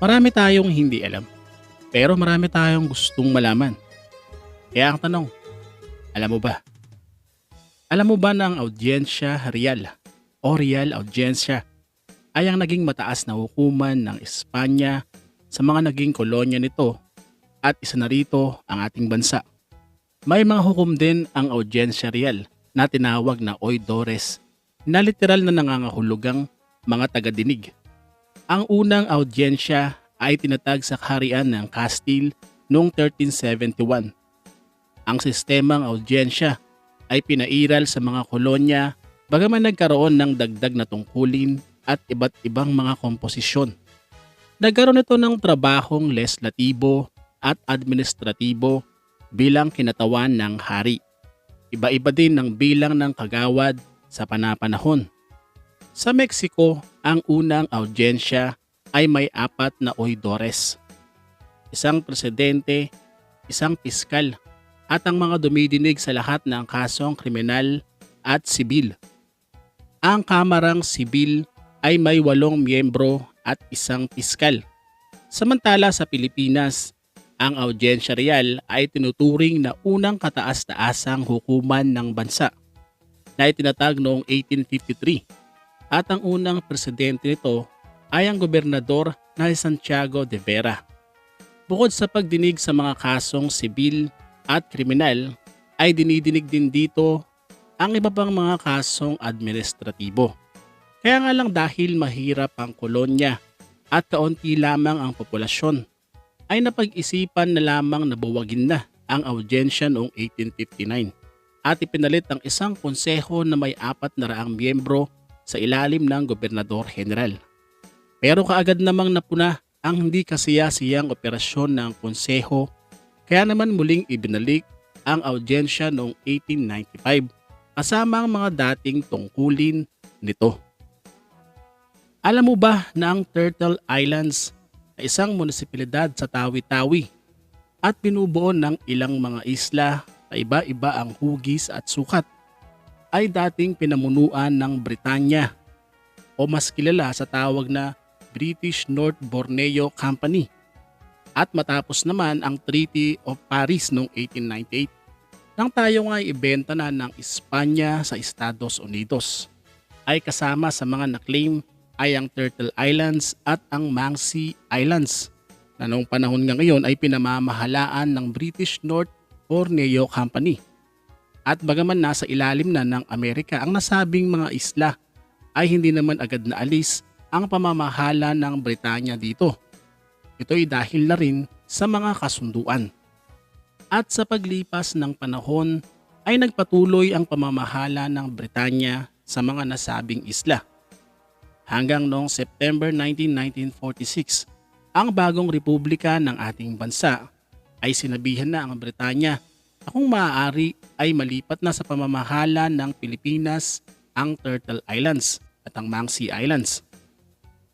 Marami tayong hindi alam, pero marami tayong gustong malaman. Kaya ang tanong, alam mo ba? Alam mo ba na ang audiensya real o real audiensya ay ang naging mataas na hukuman ng Espanya sa mga naging kolonya nito at isa na rito ang ating bansa. May mga hukom din ang audiensya real na tinawag na oidores na literal na nangangahulugang mga tagadinig. Ang unang audiensya ay tinatag sa kaharian ng Castile noong 1371. Ang sistemang audiensya ay pinairal sa mga kolonya bagaman nagkaroon ng dagdag na tungkulin at iba't ibang mga komposisyon. Nagkaroon ito ng trabahong leslatibo at administratibo bilang kinatawan ng hari. Iba-iba din ang bilang ng kagawad sa panapanahon. Sa Mexico, ang unang audiensya ay may 4 na oidores. Isang presidente, isang piskal, at ang mga dumidinig sa lahat ng kasong kriminal at sibil. Ang kamarang sibil ay may 8 miyembro at isang piskal. Samantala sa Pilipinas, ang audiensya real ay tinuturing na unang kataas-taasang hukuman ng bansa na itinatag noong 1853 at ang unang presidente nito ay ang gobernador na si Santiago de Vera. Bukod sa pagdinig sa mga kasong sibil at kriminal, ay dinidinig din dito ang iba pang mga kasong administratibo. Kaya nga lang dahil mahirap ang kolonya at kaunti lamang ang populasyon, ay napag-isipan na lamang na buwagin na ang audiensya noong 1859 at ipinalit ang isang konseho na may 400 miyembro sa ilalim ng gobernador general. Pero kaagad namang napuna ang hindi kasiyasiyang operasyon ng konseho, kaya naman muling ibinalik ang audiensya noong 1895 kasama ang mga dating tungkulin nito. Alam mo ba na ang Turtle Islands ay isang munisipalidad sa Tawi-Tawi at binubuo ng ilang mga isla na iba-iba ang hugis at sukat, ay dating pinamunuan ng Britanya o mas kilala sa tawag na British North Borneo Company. At matapos naman ang Treaty of Paris noong 1898, nang tayo nga ibenta na ng Espanya sa Estados Unidos, ay kasama sa mga na-claim ay ang Turtle Islands at ang Manxi Islands na noong panahon nga ngayon ay pinamamahalaan ng British North Borneo Company. At bagaman nasa ilalim na ng Amerika ang nasabing mga isla, ay hindi naman agad na alis ang pamamahala ng Britanya dito. Ito'y dahil na rin sa mga kasunduan. At sa paglipas ng panahon ay nagpatuloy ang pamamahala ng Britanya sa mga nasabing isla. Hanggang noong September 19, 1946, ang bagong republika ng ating bansa ay sinabihan na ang Britanya na kung maaari ay malipat na sa pamamahala ng Pilipinas ang Turtle Islands at ang Manxi Islands.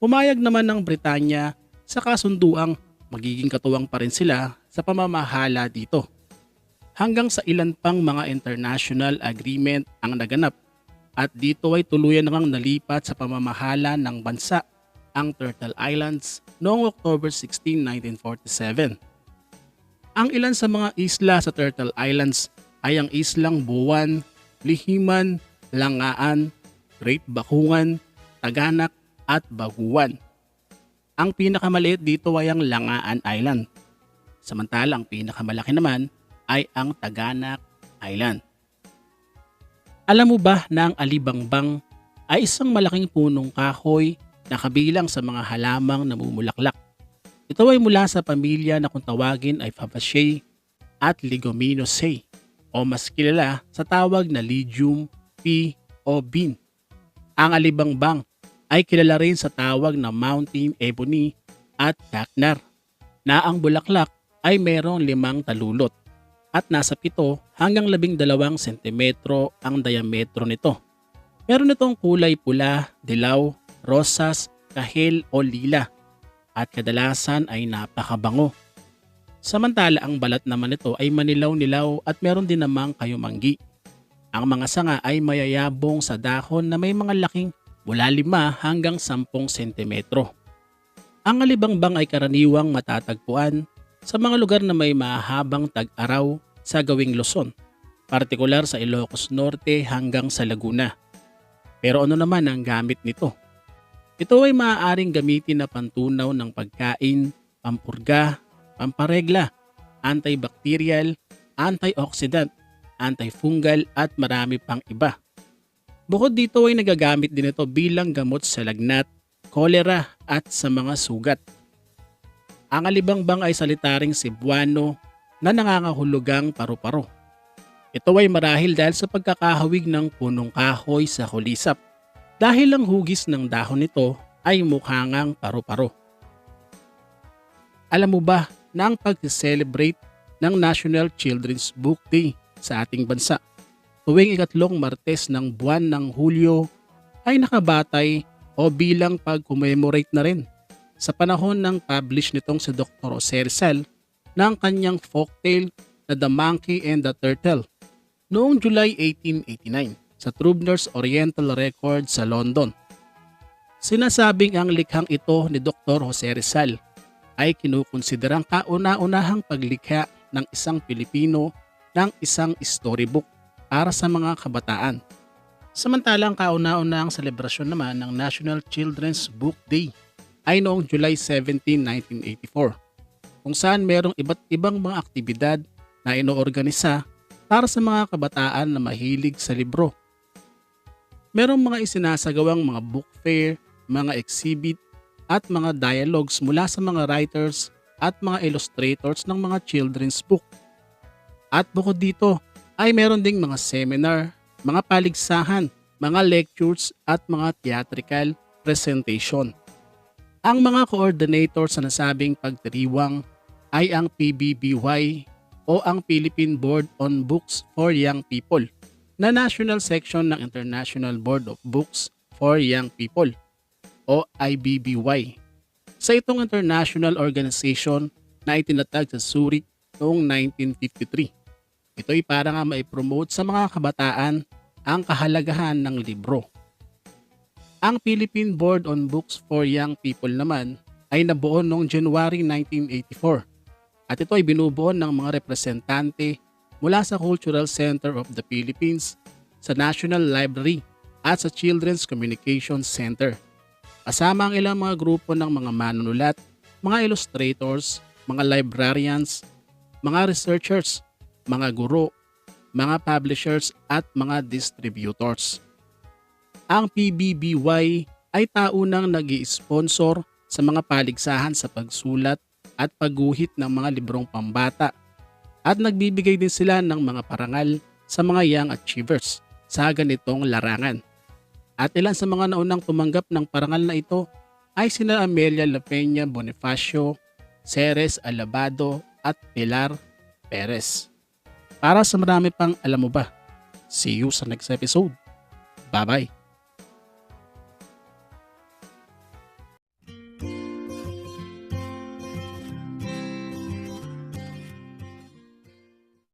Pumayag naman ng Britanya sa kasunduang magiging katuwang pa rin sila sa pamamahala dito. Hanggang sa ilan pang mga international agreement ang naganap at dito ay tuluyan nang nalipat sa pamamahala ng bansa ang Turtle Islands noong October 16, 1947. Ang ilan sa mga isla sa Turtle Islands ay ang Islang Buwan, Lihiman, Langaan, Great Bakungan, Taganak at Baguan. Ang pinakamaliit dito ay ang Langaan Island. Samantala ang pinakamalaki naman ay ang Taganak Island. Alam mo ba na ang alibangbang ay isang malaking punong kahoy na kabilang sa mga halamang namumulaklak? Ito ay mula sa pamilya na kung tawagin ay Fabaceae at Leguminosae o mas kilala sa tawag na Legume, pea o bean. Ang alibangbang ay kilala rin sa tawag na mountain ebony at cacnar na ang bulaklak ay merong 5 talulot at nasa 7 hanggang 12 sentimetro ang diametro nito. Meron itong kulay pula, dilaw, rosas, kahel o lila at kadalasan ay napakabango. Samantala ang balat naman nito ay manilaw-nilaw at meron din namang kayumanggi. Ang mga sanga ay mayayabong sa dahon na may mga laking mula 5 hanggang 10 sentimetro. Ang alibangbang ay karaniwang matatagpuan sa mga lugar na may mahabang tag-araw sa gawing Luzon, partikular sa Ilocos Norte hanggang sa Laguna. Pero ano naman ang gamit nito? Ito ay maaaring gamitin na pantunaw ng pagkain, pampurga, pamparegla, antibacterial, antioxidant, antifungal at marami pang iba. Bukod dito ay nagagamit din ito bilang gamot sa lagnat, kolera at sa mga sugat. Ang alibangbang ay salitaring Cebuano na nangangahulugang paru-paro. Ito ay marahil dahil sa pagkakahawig ng punong kahoy sa kulisap dahil ang hugis ng dahon nito ay mukhangang paru-paro. Alam mo ba na ang pag-celebrate ng National Children's Book Day sa ating bansa tuwing ikatlong Martes ng buwan ng Hulyo ay nakabatay o bilang pag-commemorate na rin sa panahon ng publish nitong si Dr. Jose Rizal ng kanyang folktale na The Monkey and the Turtle noong July 1889 sa Trubner's Oriental Record sa London. Sinasabing ang likhang ito ni Dr. Jose Rizal ay kinukonsiderang kauna-unahang paglikha ng isang Pilipino ng isang storybook para sa mga kabataan. Samantalang kauna-unahang selebrasyon naman ng National Children's Book Day ay noong July 17, 1984, kung saan merong iba't ibang mga aktibidad na inoorganisa para sa mga kabataan na mahilig sa libro. Merong mga isinasagawang mga book fair, mga exhibit, at mga dialogues mula sa mga writers at mga illustrators ng mga children's book. At bukod dito ay meron ding mga seminar, mga paligsahan, mga lectures at mga theatrical presentation. Ang mga coordinator sa nasabing pagdiriwang ay ang PBBY o ang Philippine Board on Books for Young People na national section ng International Board of Books for Young People o IBBY. Sa itong international organization na itinatag sa Zurich noong 1953. Ito'y para nga maipromote sa mga kabataan ang kahalagahan ng libro. Ang Philippine Board on Books for Young People naman ay nabuo noong January 1984 at ito ay binubuo ng mga representante mula sa Cultural Center of the Philippines, sa National Library at sa Children's Communication Center. Kasama ang ilang mga grupo ng mga manunulat, mga illustrators, mga librarians, mga researchers, mga guro, mga publishers at mga distributors. Ang PBBY ay taunang nag-i-sponsor sa mga paligsahan sa pagsulat at pagguhit ng mga librong pambata at nagbibigay din sila ng mga parangal sa mga young achievers sa ganitong larangan. At ilan sa mga naunang tumanggap ng parangal na ito ay sina Amelia La Peña Bonifacio, Ceres Alabado at Pilar Perez. Para sa marami pang alam mo ba, see you sa next episode. Bye-bye!